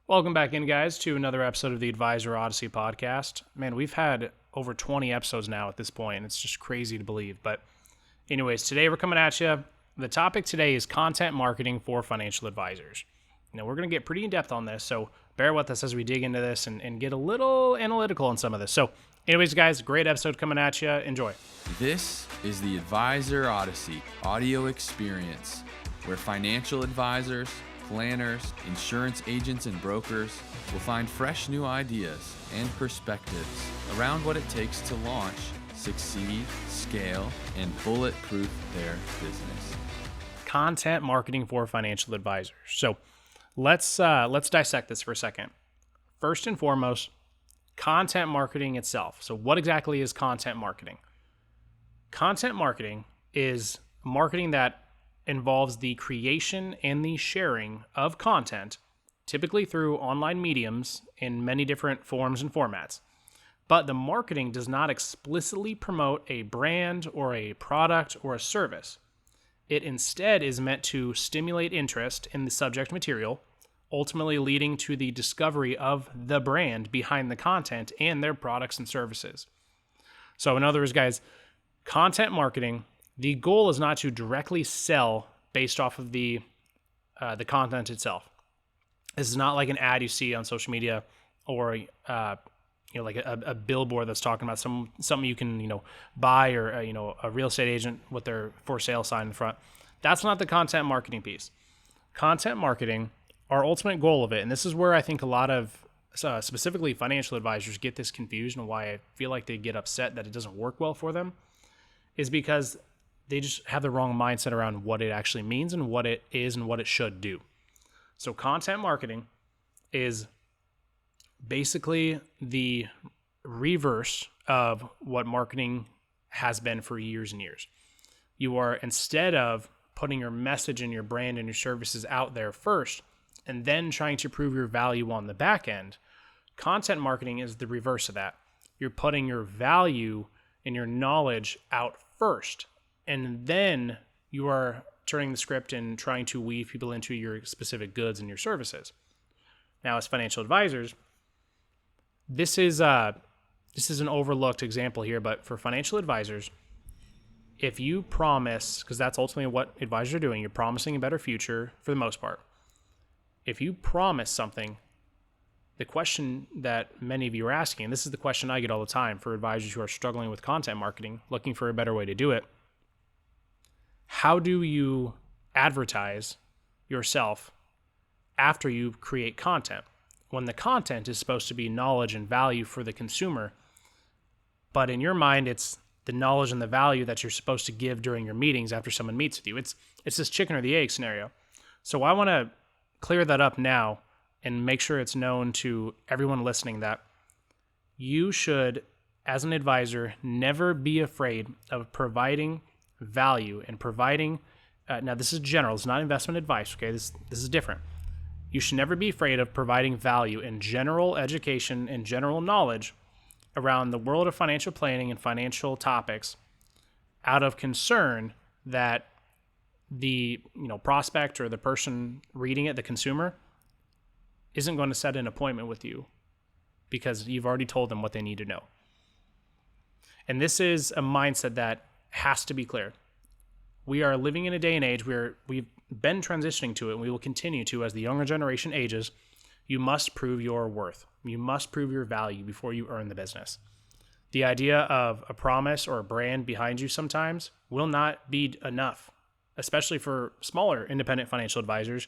Welcome back in, guys, to another episode of the Advisor Odyssey podcast. Man, we've had over 20 episodes now at this point. It's just crazy to believe. But anyways, today we're coming at you. The topic today is content marketing for financial advisors. We're going to get pretty in-depth on this, so bear with us as we dig into this and get a little analytical on some of this. So anyways, guys, great episode coming at you. Enjoy. This is the Advisor Odyssey audio experience, where financial advisors, planners, insurance agents, and brokers will find fresh new ideas and perspectives around what it takes to launch, succeed, scale, and bulletproof their business. Content marketing for financial advisors. So let's dissect this for a second. First and foremost, content marketing itself. So what exactly is content marketing? Content marketing is marketing that involves the creation and the sharing of content, typically through online mediums in many different forms and formats. But the marketing does not explicitly promote a brand or a product or a service. It instead is meant to stimulate interest in the subject material, ultimately leading to the discovery of the brand behind the content and their products and services. So in other words, guys, content marketing, the goal is not to directly sell based off of the content itself. This is not like an ad you see on social media or like a billboard that's talking about something you can buy, or a real estate agent with their for sale sign in front. That's not the content marketing piece. Content marketing, our ultimate goal of it, and this is where I think a lot of specifically financial advisors get this confusion, and why I feel like they get upset that it doesn't work well for them, is because they just have the wrong mindset around what it actually means and what it is and what it should do. So content marketing is basically the reverse of what marketing has been for years and years. You are, instead of putting your message and your brand and your services out there first and then trying to prove your value on the back end, content marketing is the reverse of that. You're putting your value and your knowledge out first, and then you are turning the script and trying to weave people into your specific goods and your services. Now, as financial advisors, this is an overlooked example here, but for financial advisors, if you promise, because that's ultimately what advisors are doing, you're promising a better future for the most part. If you promise something, the question that many of you are asking, and this is the question I get all the time for advisors who are struggling with content marketing, looking for a better way to do it: how do you advertise yourself after you create content, when the content is supposed to be knowledge and value for the consumer, but in your mind, it's the knowledge and the value that you're supposed to give during your meetings after someone meets with you? It's this chicken or the egg scenario. So I want to clear that up now and make sure it's known to everyone listening that you should, as an advisor, never be afraid of providing value and providing, now this is general, it's not investment advice, okay? This is different. You should never be afraid of providing value in general education and general knowledge around the world of financial planning and financial topics, out of concern that the prospect or the person reading it, the consumer, isn't going to set an appointment with you because you've already told them what they need to know. And this is a mindset that has to be clear. We are living in a day and age where we've been transitioning to it, and we will continue to as the younger generation ages. You must prove your worth. You must prove your value before you earn the business. The idea of a promise or a brand behind you sometimes will not be enough, especially for smaller independent financial advisors.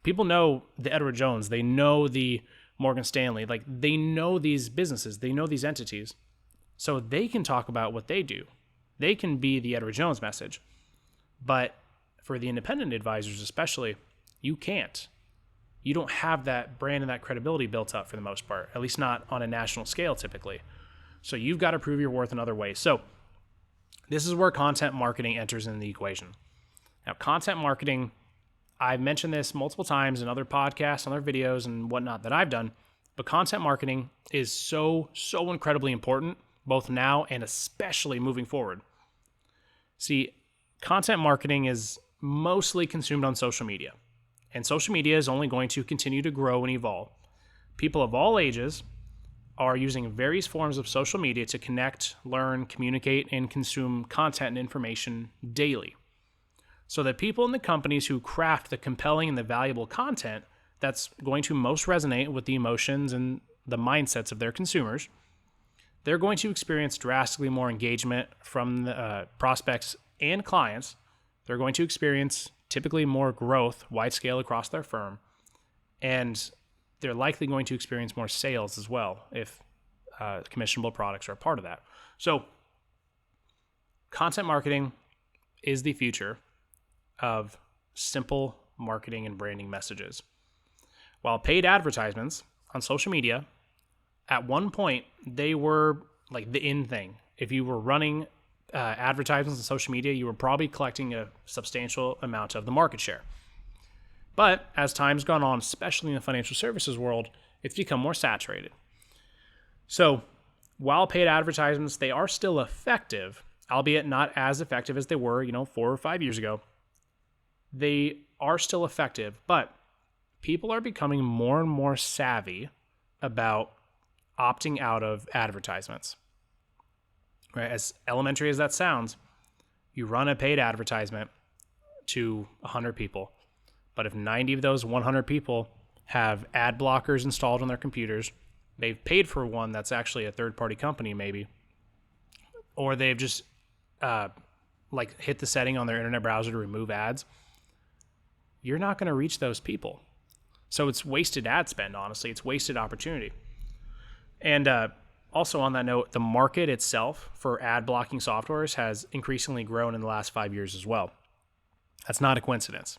People know the Edward Jones, they know the Morgan Stanley, like they know these businesses, they know these entities, so they can talk about what they do. They can be the Edward Jones message. But for the independent advisors especially, you can't. You don't have that brand and that credibility built up for the most part, at least not on a national scale typically. So you've got to prove your worth in other ways. So this is where content marketing enters in the equation. Now, content marketing, I've mentioned this multiple times in other podcasts, other videos and whatnot that I've done, but content marketing is so incredibly important, both now and especially moving forward. See, content marketing is mostly consumed on social media. And social media is only going to continue to grow and evolve. People of all ages are using various forms of social media to connect, learn, communicate, and consume content and information daily. So the people in the companies who craft the compelling and the valuable content that's going to most resonate with the emotions and the mindsets of their consumers, they're going to experience drastically more engagement from the prospects and clients. They're going to experience typically more growth, wide scale across their firm, and they're likely going to experience more sales as well if commissionable products are a part of that. So content marketing is the future of simple marketing and branding messages. While paid advertisements on social media, at one point, they were like the in thing. If you were running advertisements on social media, you were probably collecting a substantial amount of the market share. But as time's gone on, especially in the financial services world, it's become more saturated. So while paid advertisements, they are still effective, albeit not as effective as they were, 4 or 5 years ago. They are still effective, but people are becoming more and more savvy about opting out of advertisements. Right? As elementary as that sounds, you run a paid advertisement to 100 people, but if 90 of those 100 people have ad blockers installed on their computers, they've paid for one that's actually a third-party company maybe, or they've just hit the setting on their internet browser to remove ads, you're not going to reach those people. So it's wasted ad spend, honestly. It's wasted opportunity. And also on that note, the market itself for ad blocking softwares has increasingly grown in the last 5 years as well. That's not a coincidence.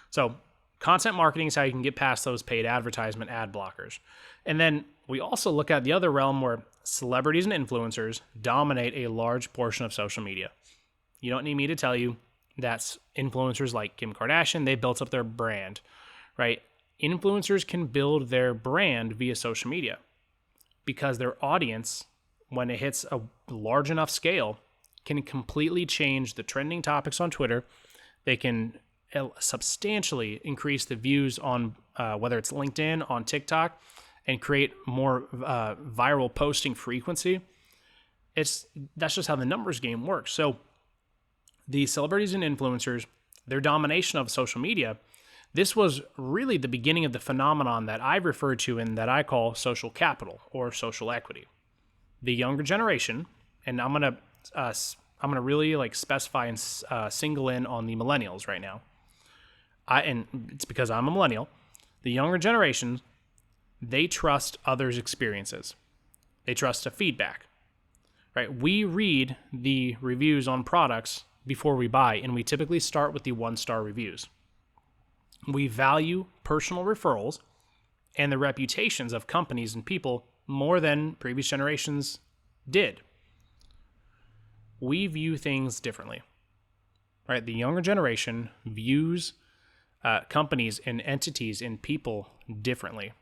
So content marketing is how you can get past those paid advertisement ad blockers. And then we also look at the other realm where celebrities and influencers dominate a large portion of social media. You don't need me to tell you that influencers like Kim Kardashian, they built up their brand, right? Influencers can build their brand via social media because their audience, when it hits a large enough scale, can completely change the trending topics on Twitter. They can substantially increase the views on whether it's LinkedIn, on TikTok, and create more viral posting frequency. That's just how the numbers game works. So the celebrities and influencers, their domination of social media, this was really the beginning of the phenomenon that I refer to and that I call social capital or social equity. The younger generation, and I'm gonna really specify and single in on the millennials right now. And it's because I'm a millennial. The younger generation, they trust others' experiences. They trust the feedback, right? We read the reviews on products before we buy, and we typically start with the 1-star reviews. We value personal referrals and the reputations of companies and people more than previous generations did. We view things differently, right? The younger generation views companies and entities and people differently.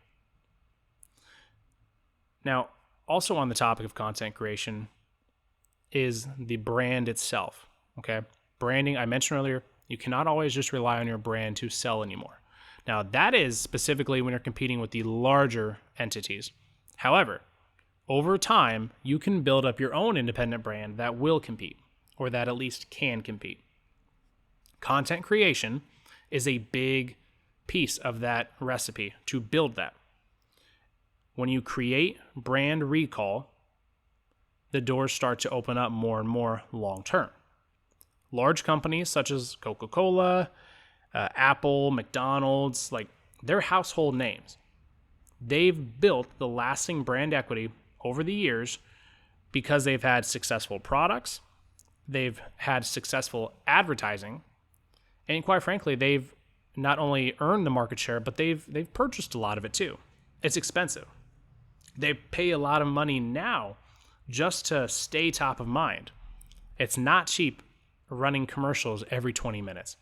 Now, also on the topic of content creation is the brand itself, okay? Branding, I mentioned earlier, you cannot always just rely on your brand to sell anymore. Now, that is specifically when you're competing with the larger entities. However, over time, you can build up your own independent brand that will compete, or that at least can compete. Content creation is a big piece of that recipe to build that. When you create brand recall, the doors start to open up more and more long term. Large companies such as Coca-Cola, Apple, McDonald's, they're household names. They've built the lasting brand equity over the years because they've had successful products, they've had successful advertising, and quite frankly, they've not only earned the market share, but they've purchased a lot of it too. It's expensive. They pay a lot of money now just to stay top of mind. It's not cheap running commercials every 20 minutes.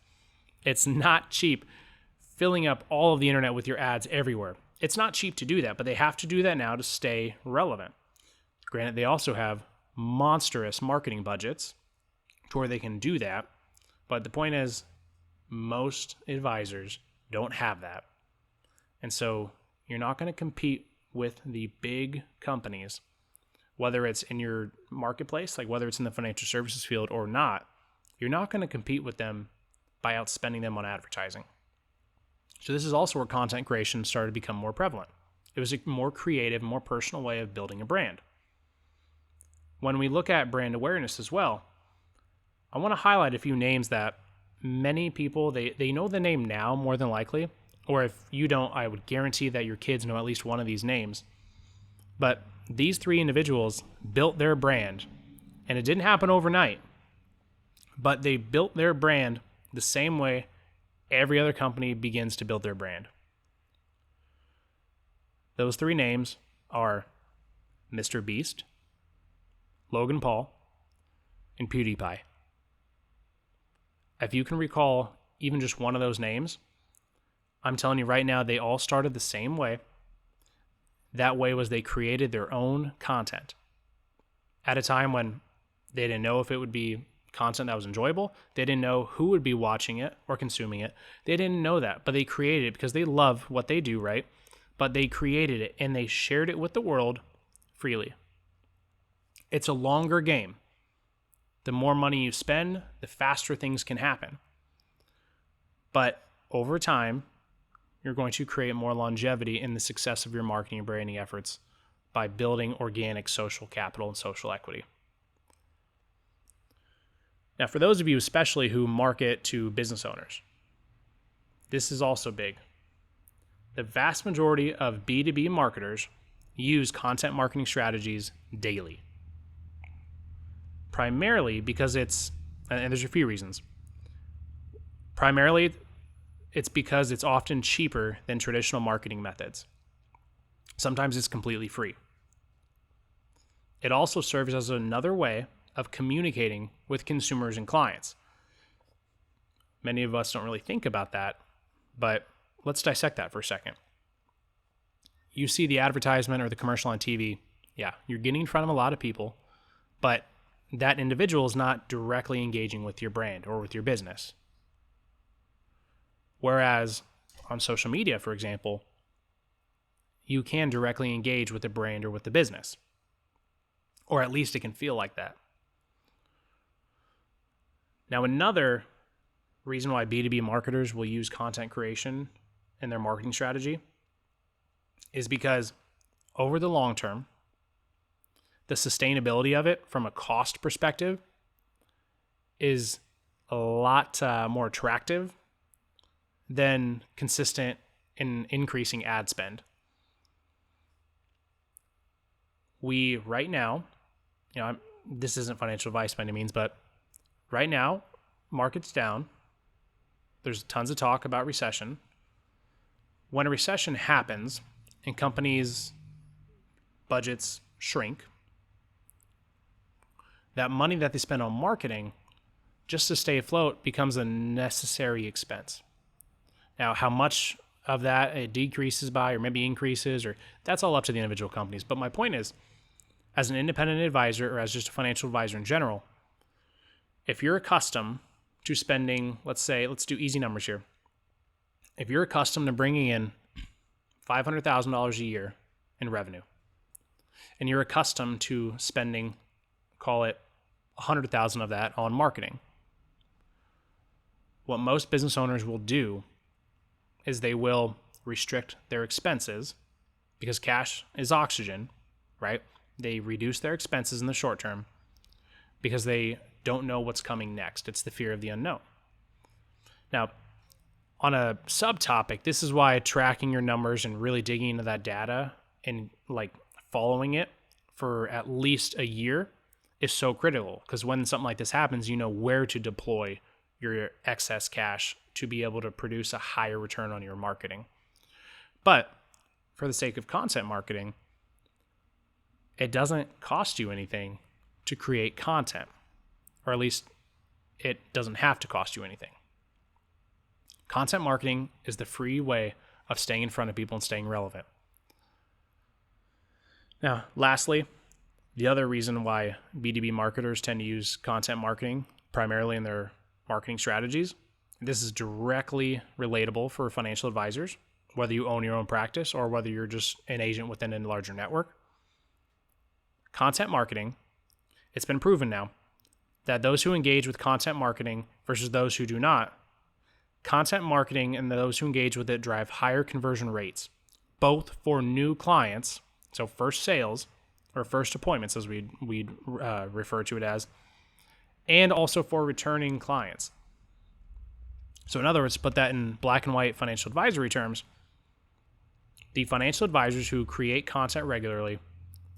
It's not cheap filling up all of the internet with your ads everywhere. It's not cheap to do that, but they have to do that now to stay relevant. Granted, they also have monstrous marketing budgets to where they can do that, but the point is most advisors don't have that. And so you're not going to compete with the big companies, whether it's in your marketplace, like whether it's in the financial services field or not. You're not going to compete with them by outspending them on advertising. So this is also where content creation started to become more prevalent. It was a more creative, more personal way of building a brand. When we look at brand awareness as well, I want to highlight a few names that many people, they know the name now more than likely, or if you don't, I would guarantee that your kids know at least one of these names. But these three individuals built their brand, and it didn't happen overnight, but they built their brand the same way every other company begins to build their brand. Those three names are Mr. Beast, Logan Paul, and PewDiePie. If you can recall even just one of those names, I'm telling you right now, they all started the same way. That way was they created their own content at a time when they didn't know if it would be content that was enjoyable. They didn't know who would be watching it or consuming it. They didn't know that, but they created it because they love what they do, right? But they created it and they shared it with the world freely. It's a longer game. The more money you spend, the faster things can happen. But over time, you're going to create more longevity in the success of your marketing and branding efforts by building organic social capital and social equity. Now, for those of you especially who market to business owners, this is also big. The vast majority of B2B marketers use content marketing strategies daily. Primarily because and there's a few reasons. Primarily, it's because it's often cheaper than traditional marketing methods. Sometimes it's completely free. It also serves as another way of communicating with consumers and clients. Many of us don't really think about that, but let's dissect that for a second. You see the advertisement or the commercial on TV. Yeah, you're getting in front of a lot of people, but that individual is not directly engaging with your brand or with your business. Whereas on social media, for example, you can directly engage with the brand or with the business, or at least it can feel like that. Now, another reason why B2B marketers will use content creation in their marketing strategy is because over the long term, the sustainability of it from a cost perspective is a lot more attractive than consistent in increasing ad spend. We right now, this isn't financial advice by any means, but right now, market's down. There's tons of talk about recession. When a recession happens and companies' budgets shrink, that money that they spend on marketing just to stay afloat becomes a necessary expense. Now, how much of that it decreases by or maybe increases, or that's all up to the individual companies. But my point is, as an independent advisor or as just a financial advisor in general, if you're accustomed to spending, let's do easy numbers here. If you're accustomed to bringing in $500,000 a year in revenue, and you're accustomed to spending, call it $100,000 of that on marketing, what most business owners will do is they will restrict their expenses because cash is oxygen, right? They reduce their expenses in the short term because they don't know what's coming next. It's the fear of the unknown. Now, on a subtopic, this is why tracking your numbers and really digging into that data and following it for at least a year is so critical, because when something like this happens, you know where to deploy your excess cash to be able to produce a higher return on your marketing. But for the sake of content marketing, it doesn't cost you anything to create content, or at least it doesn't have to cost you anything. Content marketing is the free way of staying in front of people and staying relevant. Now, lastly, the other reason why B2B marketers tend to use content marketing primarily in their marketing strategies This is directly relatable for financial advisors, whether you own your own practice or whether you're just an agent within a larger network. Content marketing, it's been proven now that those who engage with content marketing versus those who do not, content marketing and those who engage with it drive higher conversion rates, both for new clients, so first sales or first appointments as we'd refer to it as, and also for returning clients. So in other words, put that in black and white financial advisory terms, the financial advisors who create content regularly,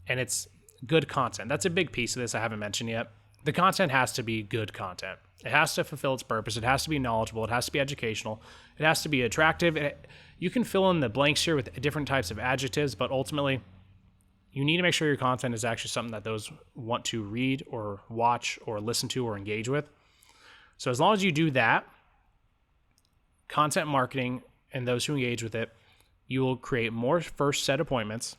and it's good content. That's a big piece of this I haven't mentioned yet. The content has to be good content. It has to fulfill its purpose. It has to be knowledgeable. It has to be educational. It has to be attractive. You can fill in the blanks here with different types of adjectives, but ultimately, you need to make sure your content is actually something that those want to read or watch or listen to or engage with. So as long as you do that, content marketing and those who engage with it, you will create more first set appointments.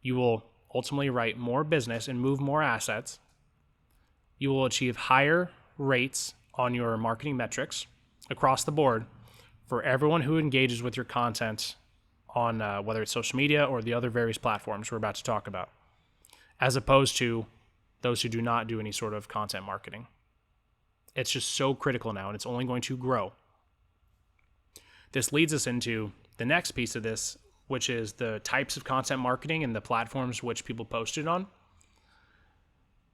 You will ultimately write more business and move more assets. You will achieve higher rates on your marketing metrics across the board for everyone who engages with your content on whether it's social media or the other various platforms we're about to talk about, as opposed to those who do not do any sort of content marketing. It's just so critical now, and it's only going to grow. This leads us into the next piece of this, which is the types of content marketing and the platforms which people posted on.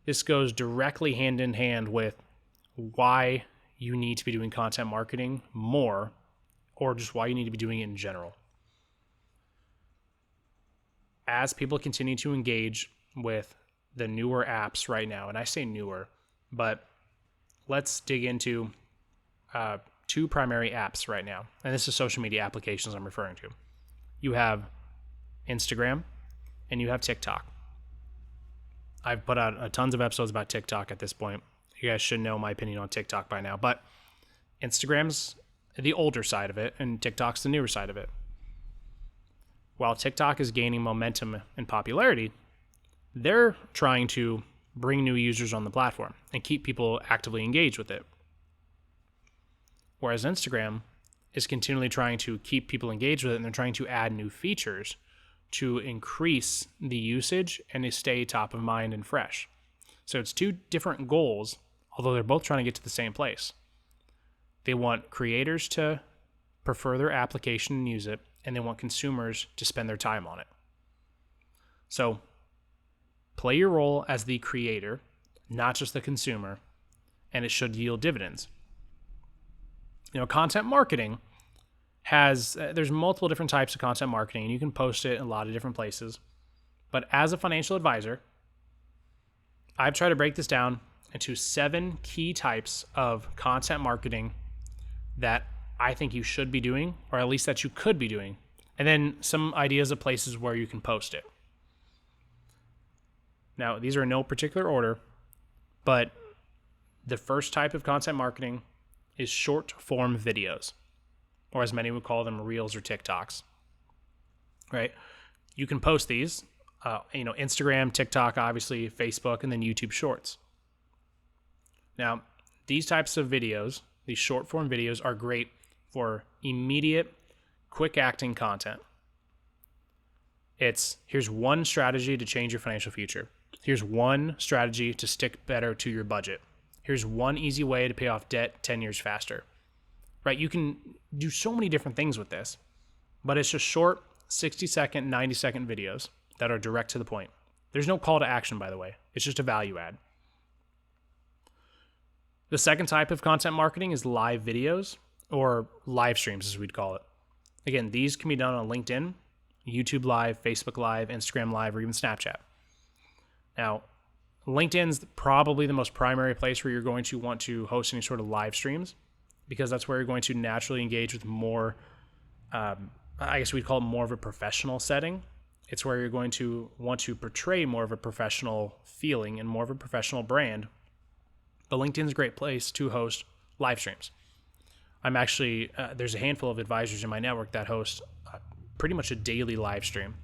This goes directly hand in hand with why you need to be doing content marketing more, or just why you need to be doing it in general. As people continue to engage with the newer apps right now, and I say newer, but let's dig into two primary apps right now. And this is social media applications I'm referring to. You have Instagram and you have TikTok. I've put out tons of episodes about TikTok at this point. You guys should know my opinion on TikTok by now, but Instagram's the older side of it and TikTok's the newer side of it. While TikTok is gaining momentum and popularity, they're trying to bring new users on the platform and keep people actively engaged with it. Whereas Instagram is continually trying to keep people engaged with it, and they're trying to add new features to increase the usage and to stay top of mind and fresh. So it's two different goals, although they're both trying to get to the same place. They want creators to prefer their application and use it, and they want consumers to spend their time on it. So play your role as the creator, not just the consumer, and it should yield dividends. Content marketing there's multiple different types of content marketing, and you can post it in a lot of different places. But as a financial advisor, I've tried to break this down into 7 key types of content marketing that I think you should be doing, or at least that you could be doing, and then some ideas of places where you can post it. Now, these are in no particular order, but the first type of content marketing is short form videos, or as many would call them, reels or TikToks, right? You can post these, Instagram, TikTok, obviously, Facebook, and then YouTube Shorts. Now, these types of videos, these short form videos, are great for immediate, quick acting content. Here's one strategy to change your financial future. Here's one strategy to stick better to your budget. Here's one easy way to pay off debt 10 years faster, right? You can do so many different things with this, but it's just short 60-second, 90-second videos that are direct to the point. There's no call to action, by the way. It's just a value add. The second type of content marketing is live videos, or live streams as we'd call it. Again, these can be done on LinkedIn, YouTube Live, Facebook Live, Instagram Live, or even Snapchat. Now, LinkedIn's probably the most primary place where you're going to want to host any sort of live streams, because that's where you're going to naturally engage with more, I guess we'd call it more of a professional setting. It's where you're going to want to portray more of a professional feeling and more of a professional brand. But LinkedIn's a great place to host live streams. I'm actually, there's a handful of advisors in my network that host pretty much a daily live stream.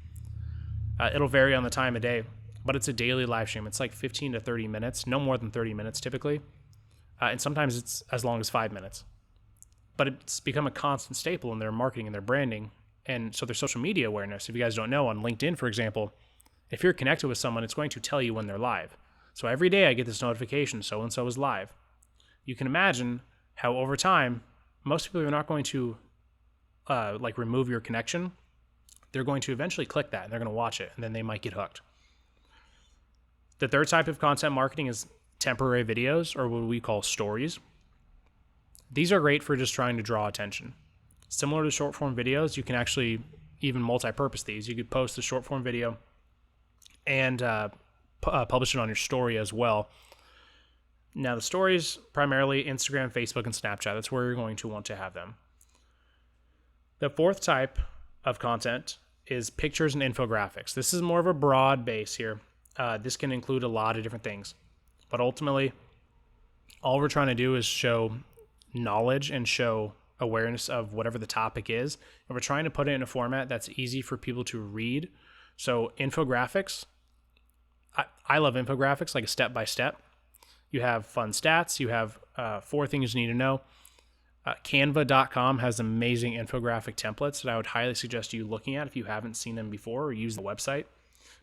It'll vary on the time of day, but it's a daily live stream. It's like 15 to 30 minutes, no more than 30 minutes typically. And sometimes it's as long as 5 minutes. but it's become a constant staple in their marketing and their branding. And so their social media awareness, if you guys don't know, on LinkedIn, for example, if you're connected with someone, it's going to tell you when they're live. So every day I get this notification, so-and-so is live. You can imagine how over time, most people are not going to remove your connection. They're going to eventually click that and they're going to watch it, and then they might get hooked. The third type of content marketing is temporary videos, or what we call stories. These are great for just trying to draw attention. Similar to short form videos, you can actually even multi-purpose these. You could post the short form video and publish it on your story as well. Now, the stories, primarily Instagram, Facebook, and Snapchat. That's where you're going to want to have them. The fourth type of content is pictures and infographics. This is more of a broad base here. This can include a lot of different things. But ultimately, all we're trying to do is show knowledge and show awareness of whatever the topic is. And we're trying to put it in a format that's easy for people to read. So infographics, I love infographics, like a step-by-step. You have fun stats. You have 4 things you need to know. Canva.com has amazing infographic templates that I would highly suggest you looking at if you haven't seen them before, or use the website.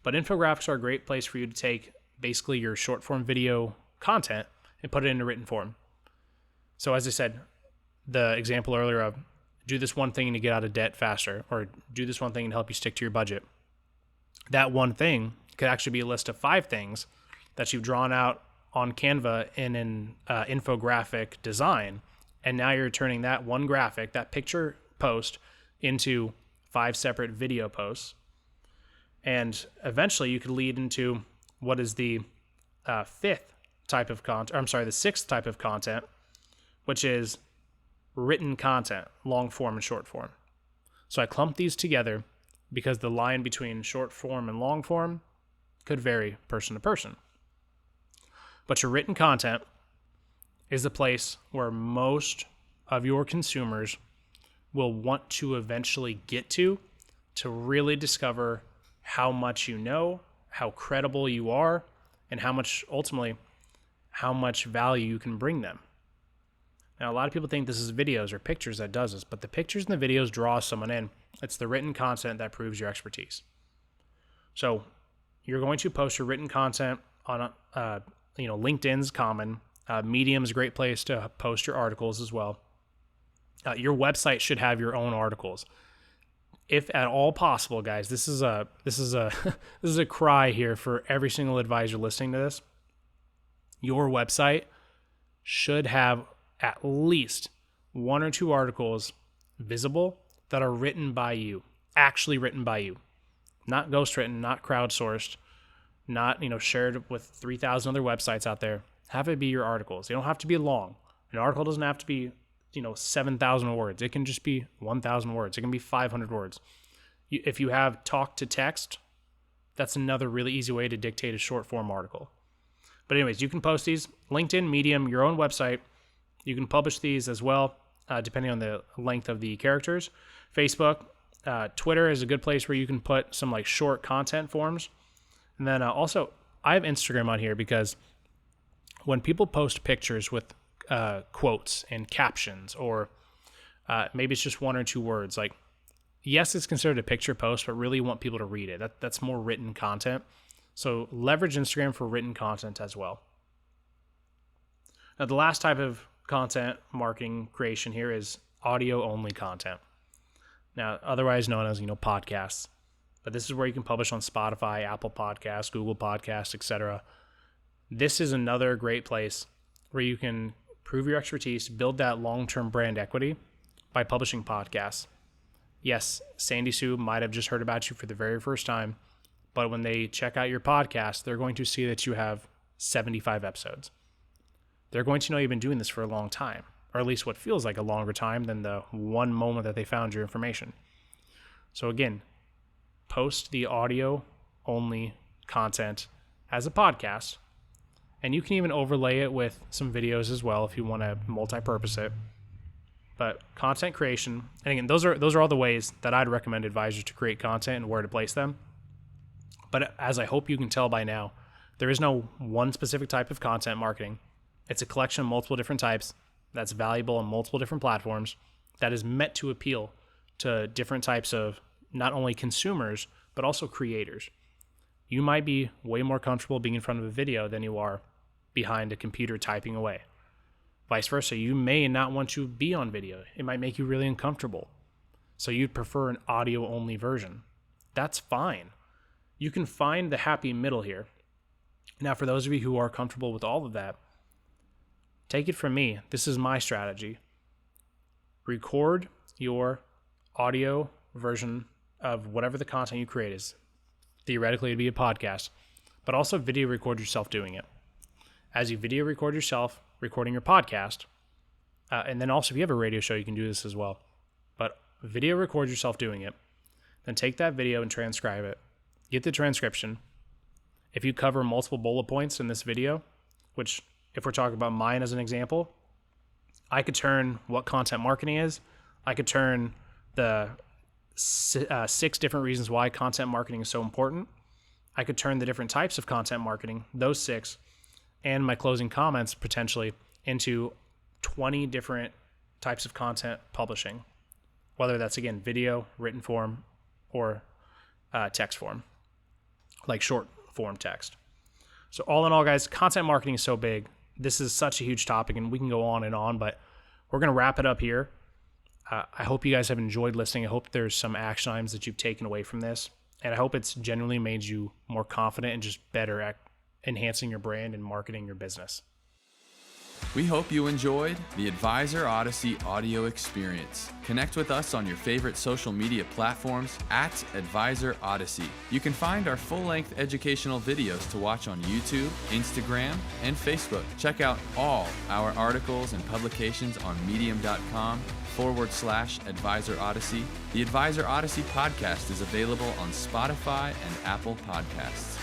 But infographics are a great place for you to take basically your short form video content and put it into written form. So as I said, the example earlier of do this one thing to get out of debt faster, or do this one thing to help you stick to your budget. That one thing could actually be a list of 5 things that you've drawn out on Canva in an infographic design. And now you're turning that one graphic, that picture post, into 5 separate video posts. And eventually you could lead into what is the sixth type of content, which is written content, long form and short form. So I clumped these together because the line between short form and long form could vary person to person. But your written content is the place where most of your consumers will want to eventually get to really discover how much you know, how credible you are, and how much value you can bring them. Now, a lot of people think this is videos or pictures that does this, but the pictures and the videos draw someone in. It's the written content that proves your expertise. So you're going to post your written content on LinkedIn's common. Medium's a great place to post your articles as well. Your website should have your own articles, if at all possible, guys. This is a cry here for every single advisor listening to this. Your website should have at least 1 or 2 articles visible that are written by you, actually written by you, not ghostwritten, not crowdsourced, not shared with 3,000 other websites out there. Have it be your articles. They don't have to be long. An article doesn't have to be 7,000 words. It can just be 1,000 words. It can be 500 words. If you have talk to text, that's another really easy way to dictate a short form article. But anyways, you can post these. LinkedIn, Medium, your own website. You can publish these as well, depending on the length of the characters. Facebook, Twitter is a good place where you can put some short content forms. And then also, I have Instagram on here because when people post pictures with quotes and captions, or maybe it's just 1 or 2 words, yes, it's considered a picture post, but really you want people to read it. That's more written content. So leverage Instagram for written content as well. Now, the last type of content marketing creation here is audio only content. Now, otherwise known as, podcasts. But this is where you can publish on Spotify, Apple Podcasts, Google Podcasts, etc. This is another great place where you can prove your expertise, build that long-term brand equity by publishing podcasts. Yes, Sandy Sue might have just heard about you for the very first time, but when they check out your podcast, they're going to see that you have 75 episodes. They're going to know you've been doing this for a long time, or at least what feels like a longer time than the one moment that they found your information. So again, post the audio-only content as a podcast, and you can even overlay it with some videos as well if you want to multi-purpose it. But content creation, and again, those are all the ways that I'd recommend advisors to create content and where to place them. But as I hope you can tell by now, there is no one specific type of content marketing. It's a collection of multiple different types, that's valuable on multiple different platforms, that is meant to appeal to different types of not only consumers, but also creators. You might be way more comfortable being in front of a video than you are behind a computer typing away. Vice versa, you may not want to be on video. It might make you really uncomfortable. So you'd prefer an audio-only version. That's fine. You can find the happy middle here. Now, for those of you who are comfortable with all of that, take it from me. This is my strategy. Record your audio version of whatever the content you create is. Theoretically, it'd be a podcast, but also video record yourself doing it. As you video record yourself recording your podcast, and then also if you have a radio show, you can do this as well. But video record yourself doing it, then take that video and transcribe it. Get the transcription. If you cover multiple bullet points in this video, which if we're talking about mine as an example, I could turn what content marketing is. I could turn the 6 different reasons why content marketing is so important. I could turn the different types of content marketing, those 6, and my closing comments potentially into 20 different types of content publishing, whether that's, again, video, written form, or text form, like short form text. So all in all, guys, content marketing is so big. This is such a huge topic, and we can go on and on, but we're going to wrap it up here. I hope you guys have enjoyed listening. I hope there's some action items that you've taken away from this, and I hope it's genuinely made you more confident and just better at enhancing your brand and marketing your business. We hope you enjoyed the Advisor Odyssey audio experience. Connect with us on your favorite social media platforms at Advisor Odyssey. You can find our full-length educational videos to watch on YouTube, Instagram, and Facebook. Check out all our articles and publications on medium.com/Advisor Odyssey. The Advisor Odyssey podcast is available on Spotify and Apple Podcasts.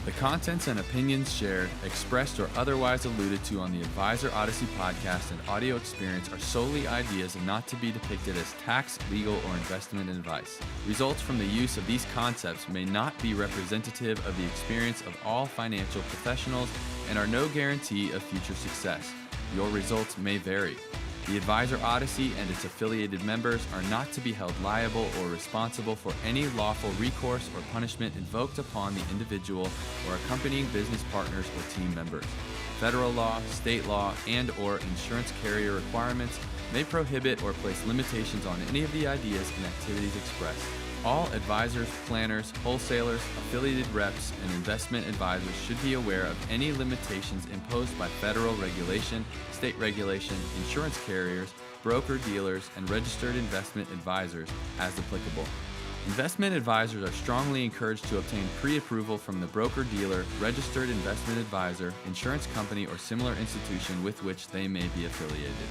The contents and opinions shared, expressed, or otherwise alluded to on the Advisor Odyssey podcast and audio experience are solely ideas and not to be depicted as tax, legal, or investment advice. Results from the use of these concepts may not be representative of the experience of all financial professionals and are no guarantee of future success. Your results may vary. The Advisor Odyssey and its affiliated members are not to be held liable or responsible for any lawful recourse or punishment invoked upon the individual or accompanying business partners or team members. Federal law, state law, and/or insurance carrier requirements may prohibit or place limitations on any of the ideas and activities expressed. All advisors, planners, wholesalers, affiliated reps, and investment advisors should be aware of any limitations imposed by federal regulation, state regulation, insurance carriers, broker-dealers, and registered investment advisors as applicable. Investment advisors are strongly encouraged to obtain pre-approval from the broker-dealer, registered investment advisor, insurance company, or similar institution with which they may be affiliated.